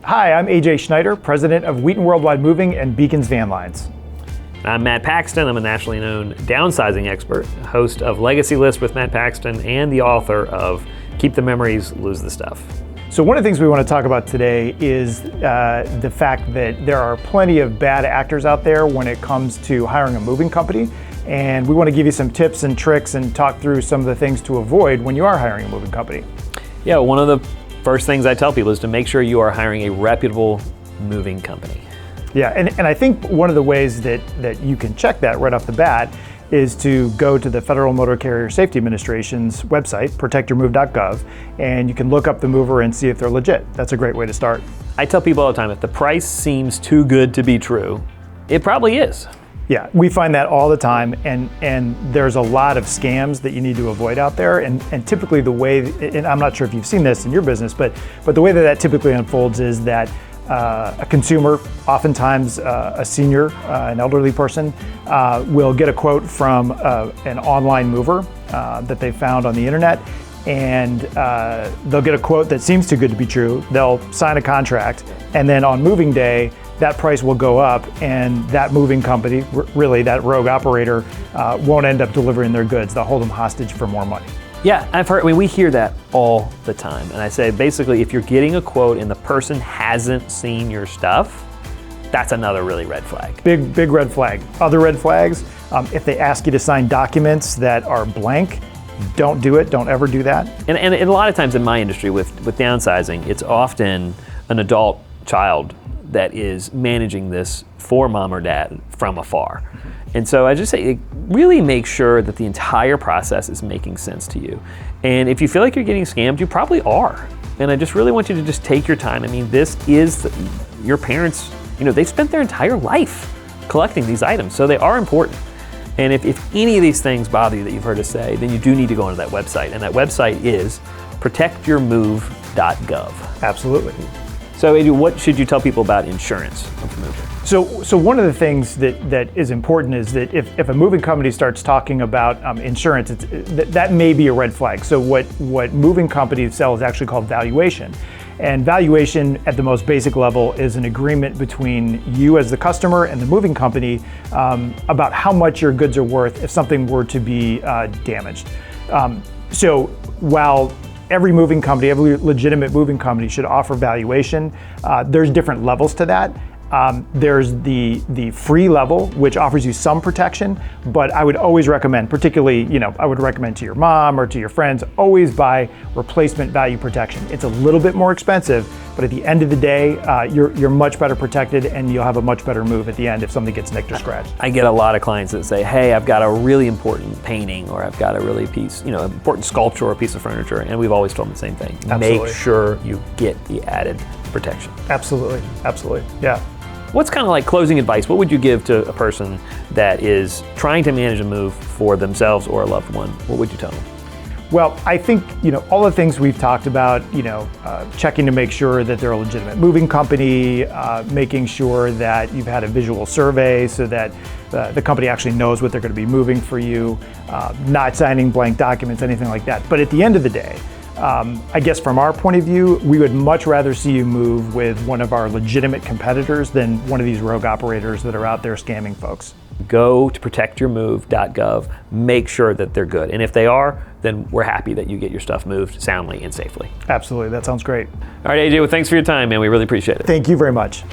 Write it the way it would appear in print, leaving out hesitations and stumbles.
Hi, I'm AJ Schneider, president of Wheaton Worldwide Moving and Beacons Van Lines. I'm Matt Paxton. I'm a nationally known downsizing expert, host of Legacy List with Matt Paxton, and the author of Keep the Memories, Lose the Stuff. So one of the things we want to talk about today is the fact that there are plenty of bad actors out there when it comes to hiring a moving company. And we want to give you some tips and tricks and talk through some of the things to avoid when you are hiring a moving company. Yeah, one of the first things I tell people is to make sure you are hiring a reputable moving company. Yeah, and I think one of the ways that you can check that right off the bat is to go to the Federal Motor Carrier Safety Administration's website, protectyourmove.gov, and you can look up the mover and see if they're legit. That's a great way to start. I tell people all the time, if the price seems too good to be true, it probably is. Yeah, we find that all the time, and there's a lot of scams that you need to avoid out there, and typically the way, and I'm not sure if you've seen this in your business, but the way that typically unfolds is that a consumer, oftentimes a senior, an elderly person, will get a quote from an online mover that they found on the internet, and they'll get a quote that seems too good to be true. They'll sign a contract, and then on moving day, that price will go up, and that moving company, really that rogue operator, won't end up delivering their goods. They'll hold them hostage for more money. Yeah, we hear that all the time. And I say, basically, if you're getting a quote and the person hasn't seen your stuff, that's another really red flag. Big red flag. Other red flags, if they ask you to sign documents that are blank, don't do it. Don't ever do that. And a lot of times in my industry with downsizing, it's often an adult child that is managing this for mom or dad from afar. And so I just say, really make sure that the entire process is making sense to you. And if you feel like you're getting scammed, you probably are. And I just really want you to just take your time. I mean, this is your parents, they've spent their entire life collecting these items, so they are important. And if any of these things bother you that you've heard us say, then you do need to go onto that website. And that website is protectyourmove.gov. Absolutely. So Adrian, what should you tell people about insurance of moving? So one of the things that is important is that if a moving company starts talking about insurance, that may be a red flag. So what moving companies sell is actually called valuation. And valuation at the most basic level is an agreement between you as the customer and the moving company about how much your goods are worth if something were to be damaged. So while every moving company, every legitimate moving company should offer valuation, there's different levels to that. There's the free level, which offers you some protection, but I would always recommend, particularly, I would recommend to your mom or to your friends, always buy replacement value protection. It's a little bit more expensive, but at the end of the day, you're much better protected and you'll have a much better move at the end if something gets nicked or scratched. I get a lot of clients that say, hey, I've got a really important painting, or I've got a really important sculpture or a piece of furniture, and we've always told them the same thing. Absolutely. Make sure you get the added protection. Absolutely, yeah. What's kind of like closing advice? What would you give to a person that is trying to manage a move for themselves or a loved one? What would you tell them? Well, I think, all the things we've talked about, checking to make sure that they're a legitimate moving company, making sure that you've had a visual survey so that the company actually knows what they're going to be moving for you, not signing blank documents, anything like that. But at the end of the day, I guess from our point of view, we would much rather see you move with one of our legitimate competitors than one of these rogue operators that are out there scamming folks. Go to protectyourmove.gov, make sure that they're good. And if they are, then we're happy that you get your stuff moved soundly and safely. Absolutely, that sounds great. All right, AJ, well, thanks for your time, man. We really appreciate it. Thank you very much.